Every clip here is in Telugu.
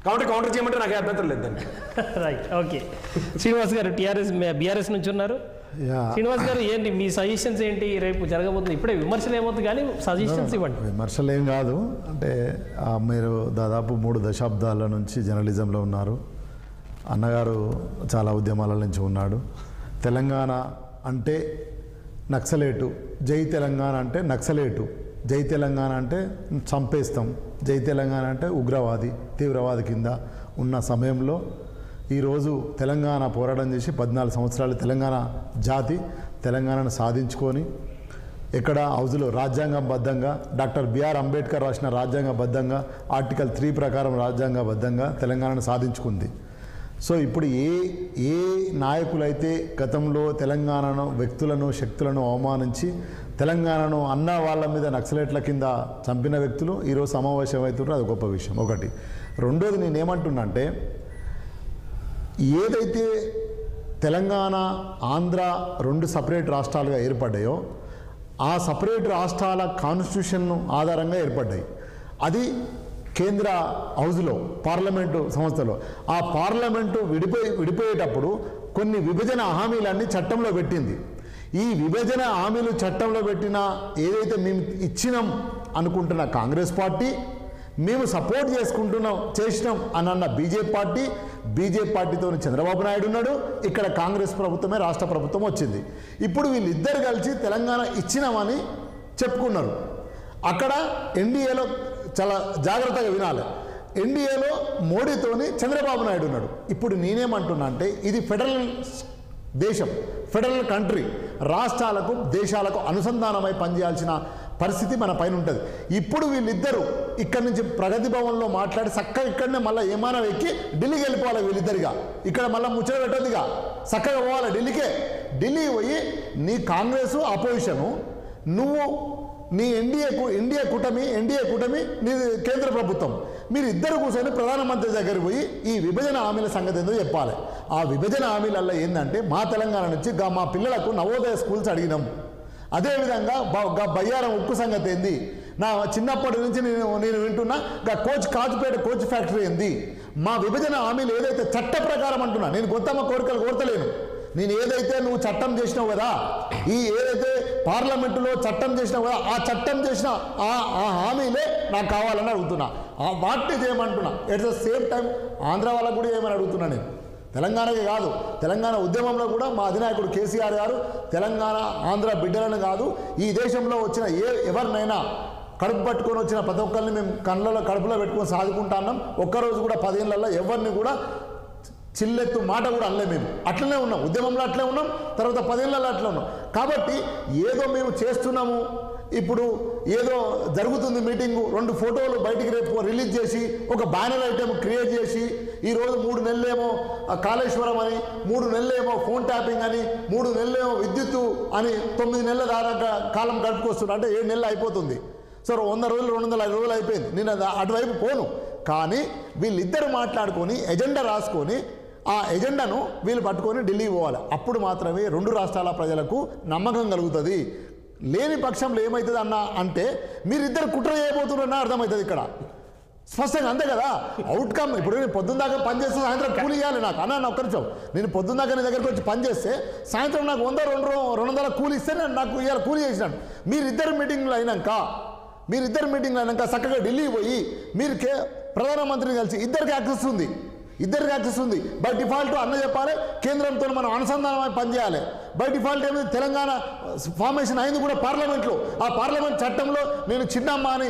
కాబట్టి కౌంటర్ చేయమంటే నాకు అభ్యంతరం లేదు దానికి. Right, okay. శ్రీనివాస్ గారు బీఆర్ఎస్ నుంచి ఉన్నారు. శ్రీనివాస్ గారు ఏంటి మీ సజెషన్స్ ఏంటి? రేపు జరగబోతుంది, ఇప్పుడే విమర్శలు ఏమవుతుంది కానీ సజెషన్స్ ఇవ్వండి. విమర్శలు ఏం కాదు, అంటే మీరు దాదాపు 3 దశాబ్దాల నుంచి జర్నలిజంలో ఉన్నారు. అన్నగారు చాలా ఉద్యమాల నుంచి ఉన్నాడు. తెలంగాణ అంటే నక్సలేటు, జై తెలంగాణ అంటే నక్సలేటు, జై తెలంగాణ అంటే చంపేస్తాం, జై తెలంగాణ అంటే ఉగ్రవాది తీవ్రవాది కింద ఉన్న సమయంలో ఈరోజు తెలంగాణ పోరాటం చేసి 14 సంవత్సరాలు తెలంగాణ జాతి తెలంగాణను సాధించుకొని ఇక్కడ హౌజ్లో రాజ్యాంగబద్ధంగా డాక్టర్ బిఆర్ అంబేద్కర్ రాసిన రాజ్యాంగబద్ధంగా ఆర్టికల్ 3 ప్రకారం రాజ్యాంగబద్ధంగా తెలంగాణను సాధించుకుంది. సో ఇప్పుడు ఏ నాయకులైతే గతంలో తెలంగాణను వ్యక్తులను శక్తులను అవమానించి తెలంగాణను అన్న వాళ్ళ మీద నక్సలైట్ల కింద చంపిన వ్యక్తులు ఈరోజు సమావేశం అవుతున్నారు, అది గొప్ప విషయం ఒకటి. రెండోది నేనేమంటున్నా అంటే ఏదైతే తెలంగాణ ఆంధ్ర 2 సపరేట్ రాష్ట్రాలుగా ఏర్పడ్డాయో ఆ సపరేట్ రాష్ట్రాల కాన్స్టిట్యూషన్ ఆధారంగా ఏర్పడ్డాయి. అది కేంద్ర హౌజ్లో పార్లమెంటు సంస్థలో ఆ పార్లమెంటు విడిపోయేటప్పుడు కొన్ని విభజన హామీలన్నీ చట్టంలో పెట్టింది. ఈ విభజన హామీలు చట్టంలో పెట్టిన ఏదైతే మేము ఇచ్చినాం అనుకుంటున్న కాంగ్రెస్ పార్టీ, మేము సపోర్ట్ చేసినాం అన్న బీజేపీ పార్టీతో చంద్రబాబు నాయుడు ఉన్నాడు. ఇక్కడ కాంగ్రెస్ ప్రభుత్వమే రాష్ట్ర ప్రభుత్వం వచ్చింది. ఇప్పుడు వీళ్ళిద్దరు కలిసి తెలంగాణ ఇచ్చినామని చెప్పుకున్నారు. అక్కడ ఎన్డీఏలో చాలా జాగ్రత్తగా వినాలి, ఎన్డీఏలో మోడీతోని చంద్రబాబు నాయుడు ఉన్నాడు. ఇప్పుడు నేనేమంటున్నా అంటే ఇది ఫెడరల్ దేశం, ఫెడరల్ కంట్రీ, రాష్ట్రాలకు దేశాలకు అనుసంధానమై పనిచేయాల్సిన పరిస్థితి మన పైన ఉంటుంది. ఇప్పుడు వీళ్ళిద్దరూ ఇక్కడి నుంచి ప్రగతి భవన్లో మాట్లాడి చక్కగా ఇక్కడనే మళ్ళీ విమానం ఎక్కి ఢిల్లీకి వెళ్ళిపోవాలి. వీళ్ళిద్దరిగా ఇక్కడ మళ్ళీ ముచ్చట పెట్టద్దుగా, చక్కగా పోవాలి ఢిల్లీ పోయి నీ కాంగ్రెస్ అపోజిషను, నువ్వు నీ ఎన్డీఏ కూటమి నీ కేంద్ర ప్రభుత్వం, మీరు ఇద్దరు కూర్చొని ప్రధానమంత్రి దగ్గరికి పోయి ఈ విభజన హామీల సంగతి ఏందో చెప్పాలి. ఆ విభజన హామీలలో ఏంటంటే మా తెలంగాణ నుంచి మా పిల్లలకు నవోదయ స్కూల్స్ అడిగినాం. అదేవిధంగా బయ్యారం ఉక్కు సంగతి ఏంది, నా చిన్నప్పటి నుంచి నేను వింటున్నా కాజుపేట కోచ్ ఫ్యాక్టరీ ఏంది. మా విభజన హామీలు ఏదైతే చట్ట ప్రకారం అంటున్నా, నేను గొంతమ్మ కోరికలు కోరతలేను, నేను ఏదైతే నువ్వు చట్టం చేసినావు కదా, ఏదైతే పార్లమెంటులో చట్టం చేసినావు కదా, ఆ చట్టం చేసిన ఆ హామీలే నాకు కావాలని అడుగుతున్నా, వాటిని చేయమంటున్నా. At the same time Andhra వాళ్ళకు కూడా ఏమని అడుగుతున్నా, నేను తెలంగాణకే కాదు, తెలంగాణ ఉద్యమంలో కూడా మా అధినాయకుడు కేసీఆర్ గారు తెలంగాణ ఆంధ్ర బిడ్డలను కాదు, ఈ దేశంలో వచ్చిన ఎవరినైనా కడుపు పట్టుకొని వచ్చిన ప్రతి ఒక్కరిని మేము కడుపులో పెట్టుకొని సాదుకుంటున్నాం. ఒక్కరోజు కూడా 10 ఏళ్లలో ఎవరిని కూడా చిల్లెత్తు మాట కూడా అనలే. మేము అట్లనే ఉన్నాం, ఉద్యమంలో అట్లే ఉన్నాం, తర్వాత 10 ఏళ్లలో అట్లే ఉన్నాం. కాబట్టి ఏదో మేము చేస్తున్నాము, ఇప్పుడు ఏదో జరుగుతుంది మీటింగు, 2 ఫోటోలు బయటికి రేపు రిలీజ్ చేసి ఒక బ్యానర్ ఐటెం క్రియేట్ చేసి ఈరోజు 3 నెలలేమో కాళేశ్వరం అని, 3 నెలలేమో ఫోన్ ట్యాపింగ్ అని, 3 నెలలేమో విద్యుత్తు అని 9 నెలల దాకా కాలం గడుపుకొస్తున్నా అంటే 7 నెలలు అయిపోతుంది. సో 100 రోజులు 205 రోజులు అయిపోయింది. నేను అటువైపు పోను, కానీ వీళ్ళిద్దరు మాట్లాడుకొని ఎజెండా రాసుకొని ఆ ఎజెండాను వీళ్ళు పట్టుకొని ఢిల్లీకి పోవాలి. అప్పుడు మాత్రమే 2 రాష్ట్రాల ప్రజలకు నమ్మకం కలుగుతుంది. లేని పక్షంలో ఏమవుతుంది అంటే మీరిద్దరు కుట్ర చేయబోతున్నారన్న అర్థమవుతుంది ఇక్కడ స్పష్టంగా, అంతే కదా అవుట్కమ్. ఇప్పుడు నేను పొద్దున్న దాకా పని చేస్తే సాయంత్రం కూలి ఇవ్వాలి నాకు అన్న, ఒక్క నిమిషం, నేను పొద్దున్న దాకా నీ దగ్గరికి వచ్చి పని చేస్తే సాయంత్రం నాకు 100-200 కూలి ఇస్తే నేను నాకు ఇవాళ కూలి చేసినాను. మీరిద్దరు మీటింగ్లు అయినాక చక్కగా ఢిల్లీ పోయి మీరు ప్రధానమంత్రిని కలిసి ఇద్దరికి యాక్సెస్ ఉంది. బై డిఫాల్ట్ అన్న చెప్పాలి, కేంద్రంతో మనం అనుసంధానమై పనిచేయాలి. బై డిఫాల్ట్ ఏమైంది, తెలంగాణ ఫార్మేషన్ అయింది కూడా పార్లమెంట్లో. ఆ పార్లమెంట్ చట్టంలో నేను చిన్నమ్మ అని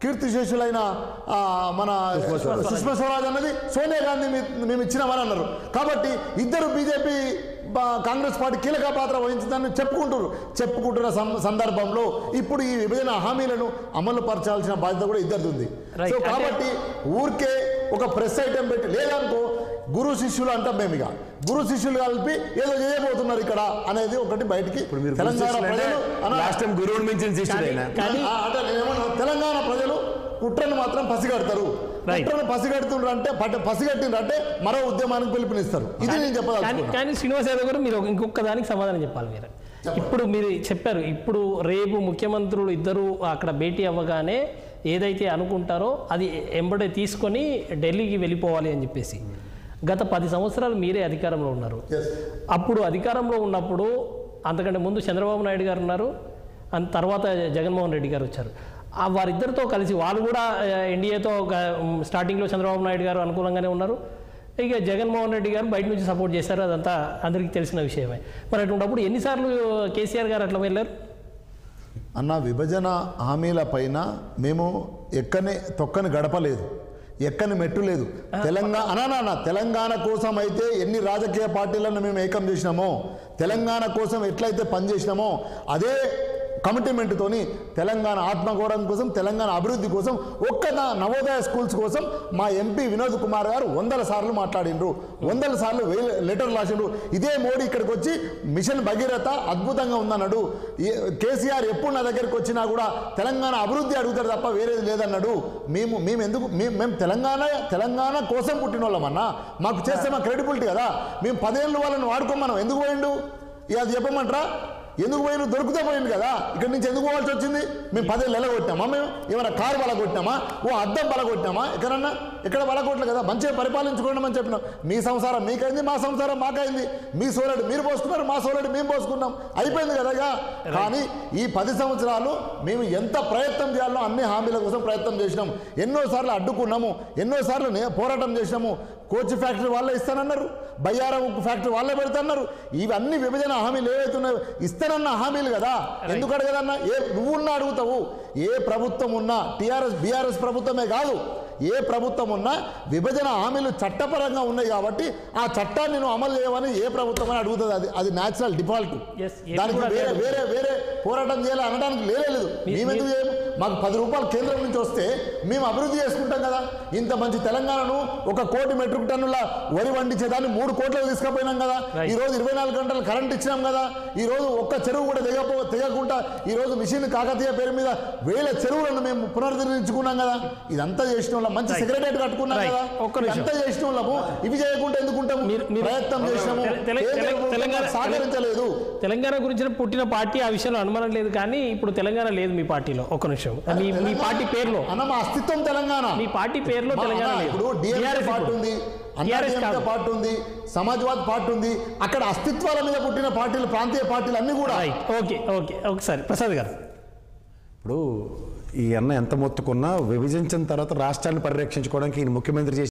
కీర్తిశేషులైన మన సుష్మా స్వరాజ్ అన్నది సోనియా గాంధీ మేము ఇచ్చినామని అన్నారు. కాబట్టి ఇద్దరు బీజేపీ కాంగ్రెస్ పార్టీ కీలక పాత్ర వహించిందని చెప్పుకుంటున్న సందర్భంలో ఇప్పుడు ఈ విభజన హామీలను అమలు పరచాల్సిన బాధ్యత కూడా ఇద్దరిది ఉంది. సో కాబట్టి ఊరికే ఒక ప్రెస్ ఐటెం పెట్టి లేదనుకో గురు శిష్యులు అంటాం మేము, ఇక గురు శిష్యులు కలిపి ఏదో చేయబోతున్నారు ఇక్కడ అనేది ఒకటి బయటికి తెలంగాణ ప్రజలు కుట్రను మాత్రం పసిగడతారు. కుట్రను పసిగట్టిండ్రంటే మరో ఉద్యమానికి పిలుపునిస్తారు. ఇది నేను చెప్పాలి. కానీ శ్రీనివాస్ యాదవ్ గారు మీరు ఇంకొక దానికి సమాధానం చెప్పాలి. ఇప్పుడు మీరు చెప్పారు, ఇప్పుడు రేపు ముఖ్యమంత్రులు ఇద్దరు అక్కడ భేటీ అవ్వగానే ఏదైతే అనుకుంటారో అది ఎంబడే తీసుకొని ఢిల్లీకి వెళ్ళిపోవాలి అని చెప్పేసి. గత 10 సంవత్సరాలు మీరే అధికారంలో ఉన్నారు. అప్పుడు అధికారంలో ఉన్నప్పుడు అంతకంటే ముందు చంద్రబాబు నాయుడు గారు ఉన్నారు, తర్వాత జగన్మోహన్ రెడ్డి గారు వచ్చారు. వారిద్దరితో కలిసి వాళ్ళు కూడా ఎన్డీఏతో స్టార్టింగ్లో చంద్రబాబు నాయుడు గారు అనుకూలంగానే ఉన్నారు. ఇక జగన్మోహన్ రెడ్డి గారు బయట నుంచి సపోర్ట్ చేశారు, అదంతా అందరికీ తెలిసిన విషయమే. మరి అటువంటిప్పుడు ఎన్నిసార్లు కేసీఆర్ గారు అట్లా వెళ్ళారు? అన్న, విభజన హామీల పైన మేము తొక్కని గడపలేదు, ఎక్కని మెట్టు లేదు. తెలంగాణ కోసం అయితే ఎన్ని రాజకీయ పార్టీలను మేము ఏకం చేసినామో, తెలంగాణ కోసం ఎట్లయితే పనిచేసినామో అదే కమిట్మెంట్తోని తెలంగాణ ఆత్మగౌరవం కోసం, తెలంగాణ అభివృద్ధి కోసం, నవోదయ స్కూల్స్ కోసం మా ఎంపీ వినోద్ కుమార్ గారు 100 సార్లు మాట్లాడిండ్రు, 100 సార్లు లెటర్ రాసిండ్రు. ఇదే మోడీ ఇక్కడికి వచ్చి మిషన్ భగీరథ అద్భుతంగా ఉందన్నాడు. కేసీఆర్ ఎప్పుడు నా దగ్గరికి వచ్చినా కూడా తెలంగాణ అభివృద్ధి అడుగుతాడు తప్ప వేరేది లేదన్నాడు. మేము తెలంగాణ కోసం పుట్టిన వాళ్ళమన్నా, మాకు చేస్తే మా క్రెడిబిలిటీ కదా. మేము 10 ఏళ్ళు వాళ్ళని వాడుకోమన్నాం, ఎందుకు పోయిండు ఇక అది చెప్పమంటారా? ఎందుకు పోయిన దొరికితే పోయింది కదా, ఇక్కడ నుంచి ఎందుకు పోవాల్సి వచ్చింది? మేము 10 ఏళ్ళు కొట్టినామా? మేము ఏమైనా కారు బలగొట్టినామా? అద్దం బలగొట్టినామా? ఎక్కడ బలగొట్టలేదు కదా. మంచిగా పరిపాలించుకోండి అని చెప్పినాం. మీ సంసారం మీకైంది, మా సంసారం మాకైంది. మీ సోలెడు మీరు పోసుకున్నారు, మా సోలెడు మేము పోసుకున్నాం, అయిపోయింది కదా. కానీ ఈ 10 సంవత్సరాలు మేము ఎంత ప్రయత్నం చేయాలో అన్ని హామీల కోసం ప్రయత్నం చేసినాం. ఎన్నోసార్లు అడ్డుకున్నాము, ఎన్నోసార్లు పోరాటం చేసినాము. కోచ్ ఫ్యాక్టరీ వాళ్ళే ఇస్తానన్నారు, బయ్యారం ఫ్యాక్టరీ వాళ్ళే పెడతాన్నారు. ఇవన్నీ విభజన హామీలు ఏవైతున్నాయో ఇస్తానన్న హామీలు కదా. ఎందుకు అడగదన్నా? నువ్వున్నా అడుగుతావు. ఏ ప్రభుత్వం ఉన్నా, బీఆర్ఎస్ ప్రభుత్వమే కాదు, ఏ ప్రభుత్వం ఉన్నా విభజన హామీలు చట్టపరంగా ఉన్నాయి కాబట్టి ఆ చట్టాన్ని నువ్వు అమలు చేయమని ఏ ప్రభుత్వం అని అడుగుతుంది. అది న్యాచురల్ డిఫాల్ట్. దానికి వేరే పోరాటం చేయాలి అనడానికి లేదు. మేమెందుకు చేయము? మాకు 10 రూపాయలు కేంద్రం నుంచి వస్తే మేము అభివృద్ధి చేసుకుంటాం కదా. ఇంత మంచి తెలంగాణను 1 కోటి మెట్రిక్ టన్నుల వరి వండించేదాన్ని 3 కోట్లకు తీసుకుపోయినాం కదా. ఈ రోజు 24 గంటలు కరెంట్ ఇచ్చినాం కదా. ఈ రోజు ఒక్క చెరువు కూడా తెగకుండా ఈ రోజు మిషన్ కాకతీయ పేరు మీద 1000 చెరువులను మేము పునరుద్ధరించుకున్నాం కదా. ఇదంతా చేసిన మంచి సెక్రటరీ కట్టుకున్నాం కదా. అంతా చేసిన వాళ్ళము ఇవి చేయకుండా ఎందుకుంటాము? ప్రయత్నం చేసినాము, సహకరించలేదు. తెలంగాణ గురించి పుట్టిన పార్టీ ఆ విషయంలో అనుమానం లేదు. కానీ ఇప్పుడు తెలంగాణ లేదు మీ పార్టీలో. ఒక్క నిమిషం, మీ పార్టీ పేరులో మా అస్తిత్వం తెలంగాణ. మీ పార్టీ పేరులో తెలంగాణ లేదు. ఇప్పుడు డిఆర్ఎస్ పార్టీ ఉంది, పార్టీ ఉంది, సమాజ్వాద్ పార్టీ ఉంది. అక్కడ అస్తిత్వాల మీద పుట్టిన పార్టీలు, ప్రాంతీయ పార్టీలు అన్ని కూడా. ఓకే ఒకసారి ప్రసాద్ గారు, ఇప్పుడు ఈ అన్న ఎంత మొత్తుకున్నా విభజించిన తర్వాత రాష్ట్రాన్ని పరిరక్షించుకోవడానికి ఈయన ముఖ్యమంత్రి చేసి